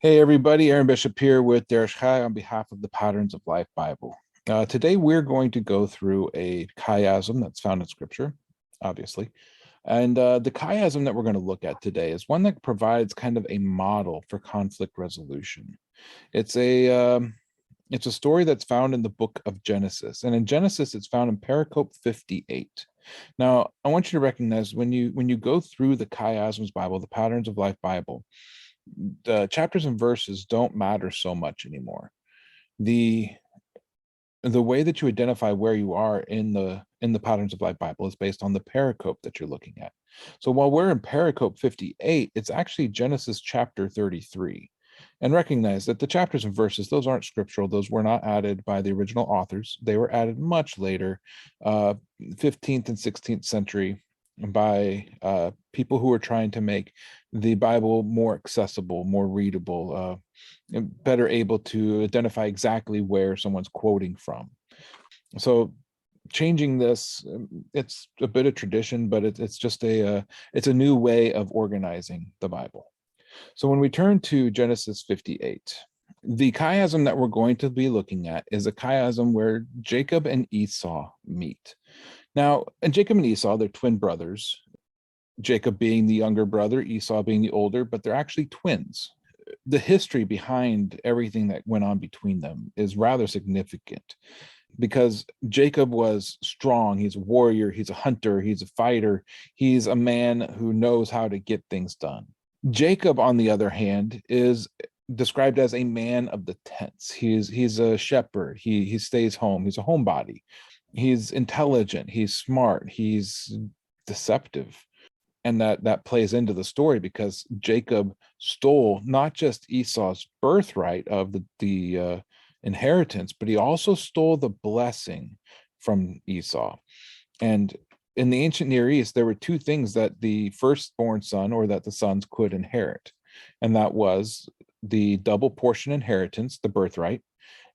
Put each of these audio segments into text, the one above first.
Hey everybody, Aaron Bishop here with Derish Chai on behalf of the Patterns of Life Bible. Today we're going to go through a chiasm that's found in Scripture, obviously. And the chiasm that we're going to look at today is one that provides kind of a model for conflict resolution. It's a story that's found in the book of Genesis, and in Genesis it's found in Pericope 58. Now, I want you to recognize when you go through the chiasms Bible, the Patterns of Life Bible, the chapters and verses don't matter so much anymore. The the way that you identify where you are in the Patterns of Life Bible is based on the pericope that you're looking at. So while we're in pericope 58, it's actually Genesis chapter 33. And recognize that the chapters and verses, those aren't scriptural. Those were not added by the original authors. They were added much later, 15th and 16th century, by people who were trying to make the Bible more accessible, more readable, and better able to identify exactly where someone's quoting from. So changing this, it's a bit of tradition, but it's just it's a new way of organizing the Bible. So when we turn to Genesis 58, the chiasm that we're going to be looking at is a chiasm where Jacob and Esau meet. Now, and Jacob and Esau, they're twin brothers, Jacob being the younger brother, Esau being the older, but they're actually twins. The history behind everything that went on between them is rather significant because Jacob was strong. He's a warrior, he's a hunter, he's a fighter, he's a man who knows how to get things done. Jacob, on the other hand, is described as a man of the tents. He's a shepherd. He stays home. He's a homebody. He's intelligent. He's smart. He's deceptive, and that plays into the story because Jacob stole not just Esau's birthright of the inheritance, but he also stole the blessing from Esau. And in the ancient Near East, there were two things that the firstborn son, or that the sons, could inherit, and that was the double portion inheritance, the birthright,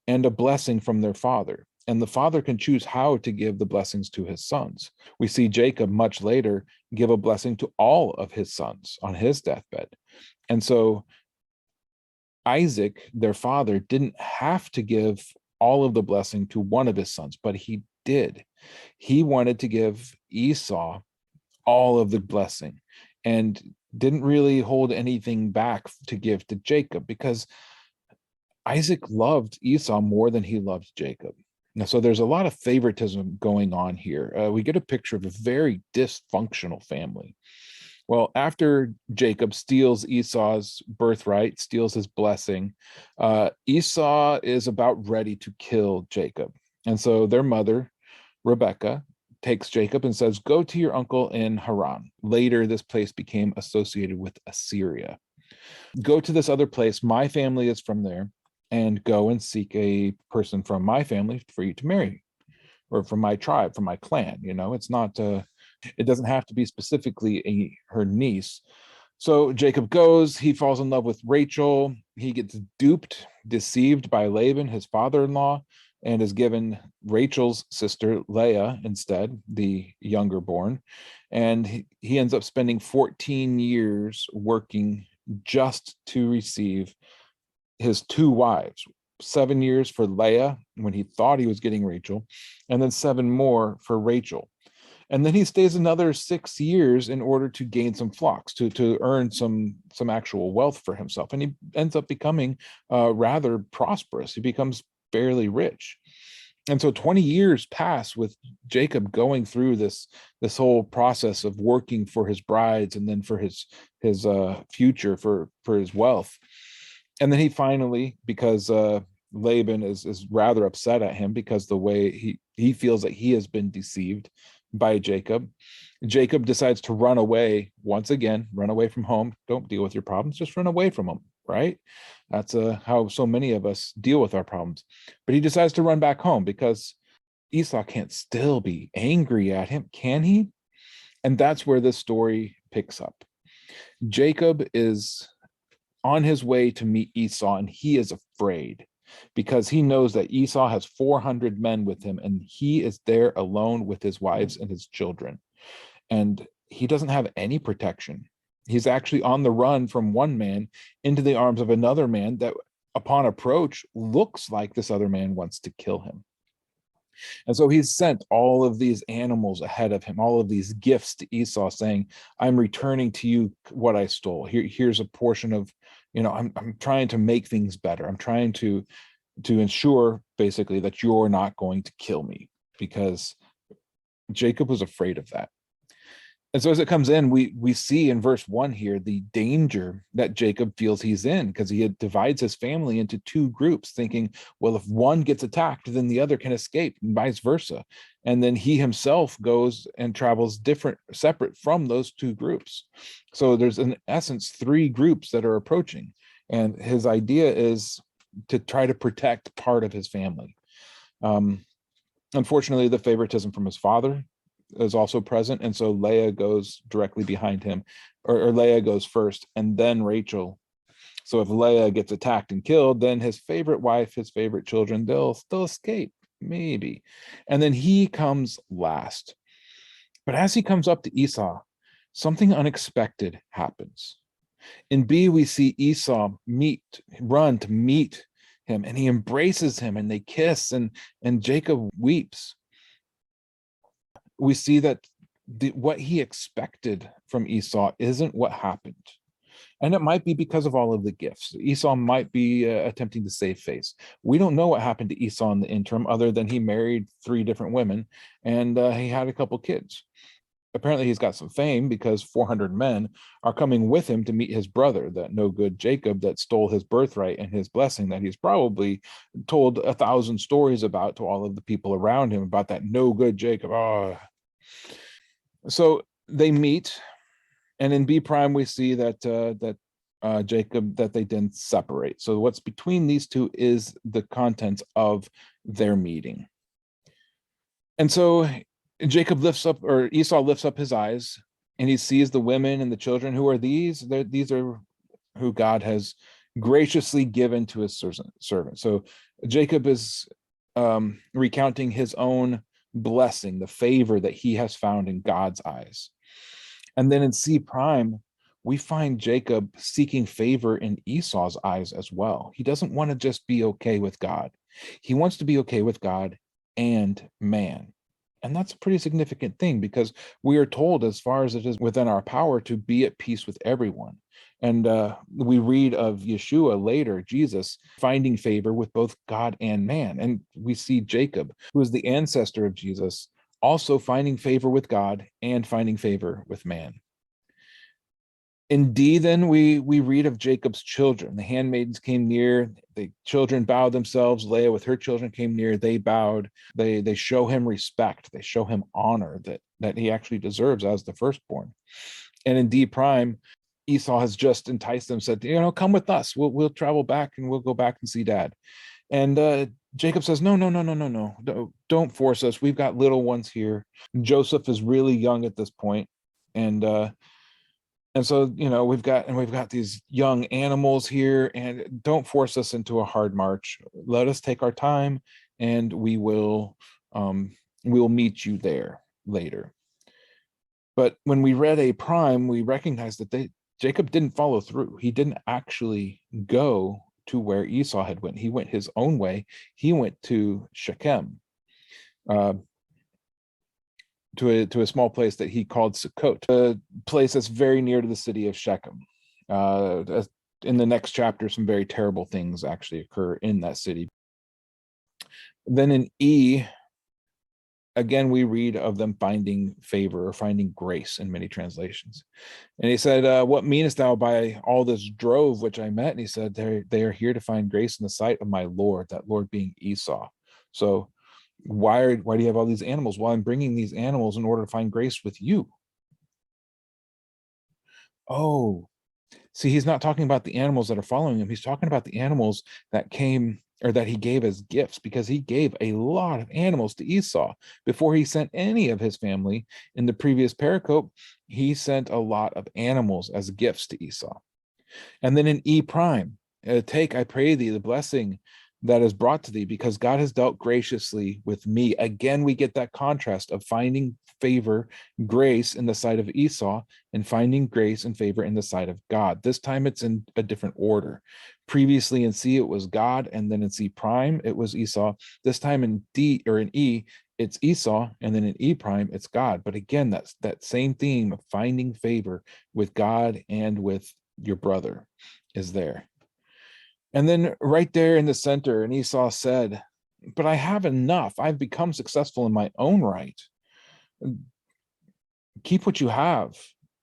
and a blessing from their father. And the father can choose how to give the blessings to his sons. We see Jacob much later give a blessing to all of his sons on his deathbed. And so Isaac, their father, didn't have to give all of the blessing to one of his sons, but he did. He wanted to give Esau all of the blessing and didn't really hold anything back to give to Jacob because Isaac loved Esau more than he loved Jacob. Now, so there's a lot of favoritism going on here. We get a picture of a very dysfunctional family. Well, after Jacob steals Esau's birthright, steals his blessing, Esau is about ready to kill Jacob. And so their mother, Rebecca, takes Jacob and says, "Go to your uncle in Haran." Later, this place became associated with Assyria. "Go to this other place. My family is from there, and go and seek a person from my family for you to marry, or from my tribe, from my clan." It's not, it doesn't have to be specifically her niece. So Jacob goes, he falls in love with Rachel. He gets duped, deceived by Laban, his father-in-law, and is given Rachel's sister, Leah, instead, the younger born. And he ends up spending 14 years working just to receive his two wives. 7 years for Leah when he thought he was getting Rachel, and then 7 more for Rachel. And then he stays another 6 years in order to gain some flocks, to earn some actual wealth for himself. And he ends up becoming rather prosperous. He becomes fairly rich. And so 20 years pass with Jacob going through this whole process of working for his brides and then for his future, for his wealth. And then he finally, because Laban is rather upset at him because the way he feels that he has been deceived by Jacob, Jacob decides to run away once again, run away from home. Don't deal with your problems, just run away from them, right? That's how so many of us deal with our problems. But he decides to run back home because Esau can't still be angry at him, can he? And that's where this story picks up. Jacob is on his way to meet Esau, and he is afraid because he knows that Esau has 400 men with him, and he is there alone with his wives and his children. And he doesn't have any protection. He's actually on the run from one man into the arms of another man that, upon approach, looks like this other man wants to kill him. And so he's sent all of these animals ahead of him, all of these gifts to Esau, saying, I'm returning to you what I stole. Here's a portion of, I'm trying to make things better. I'm trying to ensure basically that you're not going to kill me, because Jacob was afraid of that. And so as it comes in, we see in verse 1 here the danger that Jacob feels he's in, because he divides his family into two groups, thinking, well, if one gets attacked, then the other can escape, and vice versa. And then he himself goes and travels separate from those two groups. So there's, in essence, three groups that are approaching. And his idea is to try to protect part of his family. Unfortunately, the favoritism from his father is also present, and so Leah goes directly behind him, or Leah goes first, and then Rachel. So if Leah gets attacked and killed, then his favorite wife, his favorite children, they'll still escape, maybe. And then he comes last. But as he comes up to Esau, something unexpected happens. In B, we see Esau run to meet him, and he embraces him, and they kiss, and Jacob weeps. We see that what he expected from Esau isn't what happened. And it might be because of all of the gifts. Esau might be attempting to save face. We don't know what happened to Esau in the interim, other than he married 3 different women, and he had a couple kids. Apparently he's got some fame, because 400 men are coming with him to meet his brother, that no good Jacob that stole his birthright and his blessing, that he's probably told 1,000 stories about to all of the people around him, about that no good Jacob. Oh. So they meet, and in B prime we see that Jacob, that they didn't separate. So what's between these two is the contents of their meeting. And so Jacob Esau lifts up his eyes, and he sees the women and the children. Who are these? These are who God has graciously given to his servant. So Jacob is recounting his own blessing, the favor that he has found in God's eyes. And then in C prime, we find Jacob seeking favor in Esau's eyes as well. He doesn't want to just be okay with God. He wants to be okay with God and man. And that's a pretty significant thing, because we are told, as far as it is within our power, to be at peace with everyone. And we read of Yeshua later, Jesus, finding favor with both God and man. And we see Jacob, who is the ancestor of Jesus, also finding favor with God and finding favor with man. In D, then, we read of Jacob's children. The handmaidens came near, the children bowed themselves. Leah with her children came near, they bowed. They show him respect, they show him honor that he actually deserves as the firstborn. And in D prime, Esau has just enticed them, said, come with us, we'll travel back, and we'll go back and see dad. And Jacob says, no, don't force us, we've got little ones here. Joseph is really young at this point, and so, we've got these young animals here, and don't force us into a hard march. Let us take our time, and we'll meet you there later. But when we read A prime, we recognize that Jacob didn't follow through. He didn't actually go to where Esau had went. He went his own way. He went to Shechem, to a small place that he called Sukkot, a place that's very near to the city of Shechem. In the next chapter, some very terrible things actually occur in that city. Then in E, again, we read of them finding favor, or finding grace in many translations. And he said, what meanest thou by all this drove which I met? And he said, they are here to find grace in the sight of my Lord, that Lord being Esau. So why do you have all these animals? Well, I'm bringing these animals in order to find grace with you. Oh, see, he's not talking about the animals that are following him. He's talking about the animals that came, or that he gave as gifts, because he gave a lot of animals to Esau before he sent any of his family. In the previous pericope, he sent a lot of animals as gifts to Esau. And then in E prime, take, I pray thee, the blessing that is brought to thee, because God has dealt graciously with me. Again, we get that contrast of finding favor, grace in the sight of Esau, and finding grace and favor in the sight of God. This time it's in a different order. Previously in C, it was God, and then in C prime, it was Esau. This time in D, or in E, it's Esau, and then in E prime, it's God. But again, that's that same theme of finding favor with God and with your brother is there. And then right there in the center, and Esau said, but I have enough. I've become successful in my own right. Keep what you have.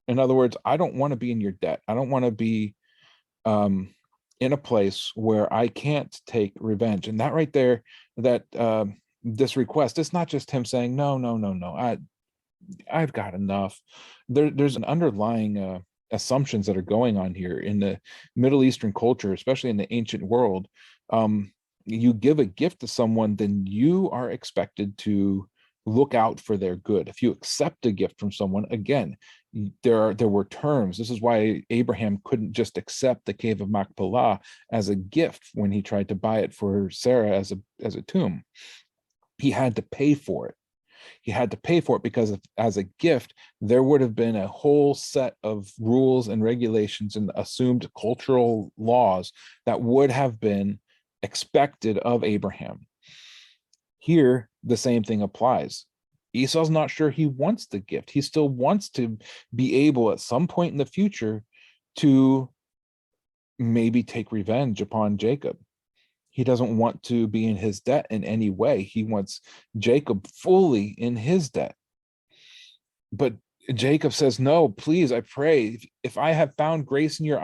In other words, I don't want to be in your debt. I don't want to be in a place where I can't take revenge. And that right there, that this request, it's not just him saying, no, no, no, no, I've got enough. There's an underlying assumptions that are going on here in the Middle Eastern culture, especially in the ancient world. You give a gift to someone, then you are expected to look out for their good. If you accept a gift from someone, again, there were terms. This is why Abraham couldn't just accept the cave of Machpelah as a gift when he tried to buy it for Sarah as a tomb. He had to pay for it. He had to pay for it because as a gift, there would have been a whole set of rules and regulations and assumed cultural laws that would have been expected of Abraham. Here, the same thing applies. Esau's not sure he wants the gift. He still wants to be able at some point in the future to maybe take revenge upon Jacob. He doesn't want to be in his debt in any way. He wants Jacob fully in his debt. But Jacob says, no, please, I pray, if I have found grace in your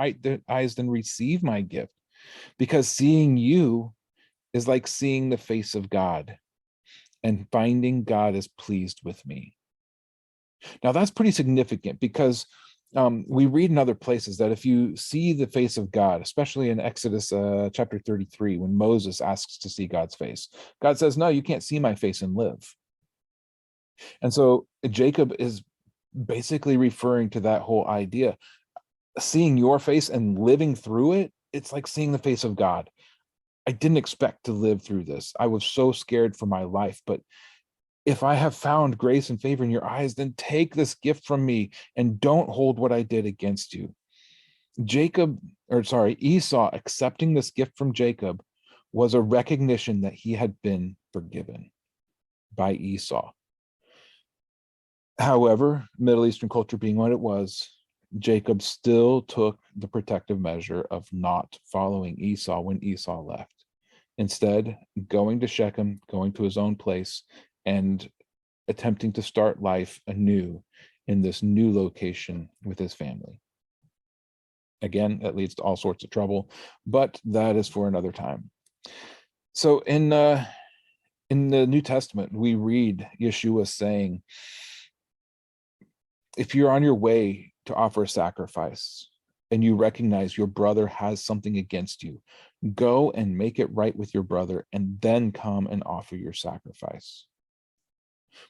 eyes, then receive my gift. Because seeing you is like seeing the face of God, and finding God is pleased with me. Now that's pretty significant, because we read in other places that if you see the face of God, especially in Exodus chapter 33, when Moses asks to see God's face, God says, no, you can't see my face and live. And so Jacob is basically referring to that whole idea. Seeing your face and living through it, it's like seeing the face of God. I didn't expect to live through this. I was so scared for my life, but if I have found grace and favor in your eyes, then take this gift from me and don't hold what I did against you. Esau accepting this gift from Jacob was a recognition that he had been forgiven by Esau. However, Middle Eastern culture being what it was, Jacob still took the protective measure of not following Esau when Esau left. Instead, going to Shechem, going to his own place, and attempting to start life anew in this new location with his family. Again, that leads to all sorts of trouble, but that is for another time. So in the New Testament, we read Yeshua saying, if you're on your way to offer a sacrifice and you recognize your brother has something against you, go and make it right with your brother and then come and offer your sacrifice.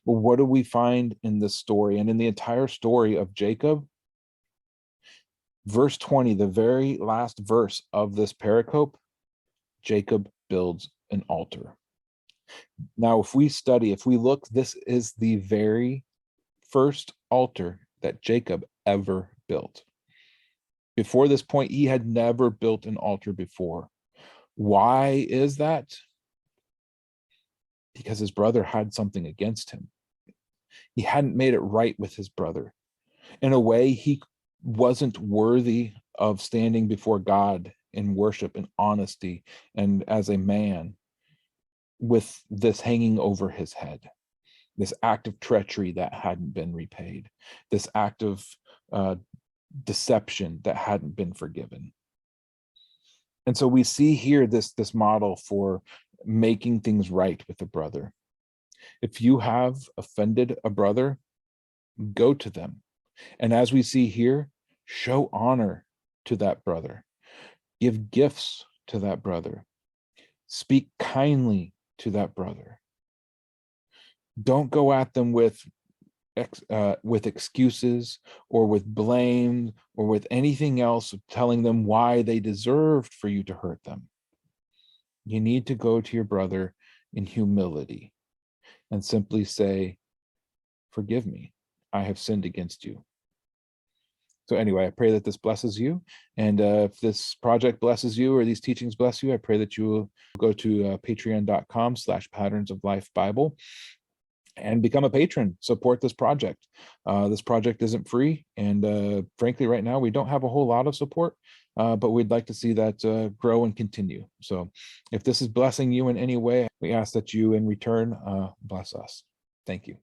But what do we find in this story and in the entire story of Jacob? Verse 20, the very last verse of this pericope, Jacob builds an altar. Now, if we look, this is the very first altar that Jacob ever built. Before this point, he had never built an altar before. Why is that? Because his brother had something against him. He hadn't made it right with his brother. In a way, he wasn't worthy of standing before God in worship and honesty and as a man with this hanging over his head, this act of treachery that hadn't been repaid, this act of deception that hadn't been forgiven. And so we see here this model for making things right with a brother. If you have offended a brother, go to them. And as we see here, show honor to that brother. Give gifts to that brother. Speak kindly to that brother. Don't go at them with excuses or with blame or with anything else, telling them why they deserved for you to hurt them. You need to go to your brother in humility and simply say, forgive me, I have sinned against you. So anyway, I pray that this blesses you. And if this project blesses you or these teachings bless you, I pray that you will go to patreon.com/patterns-of-life-bible and become a patron. Support this project. This project isn't free. And frankly, right now, we don't have a whole lot of support, but we'd like to see that grow and continue. So if this is blessing you in any way, we ask that you in return bless us. Thank you.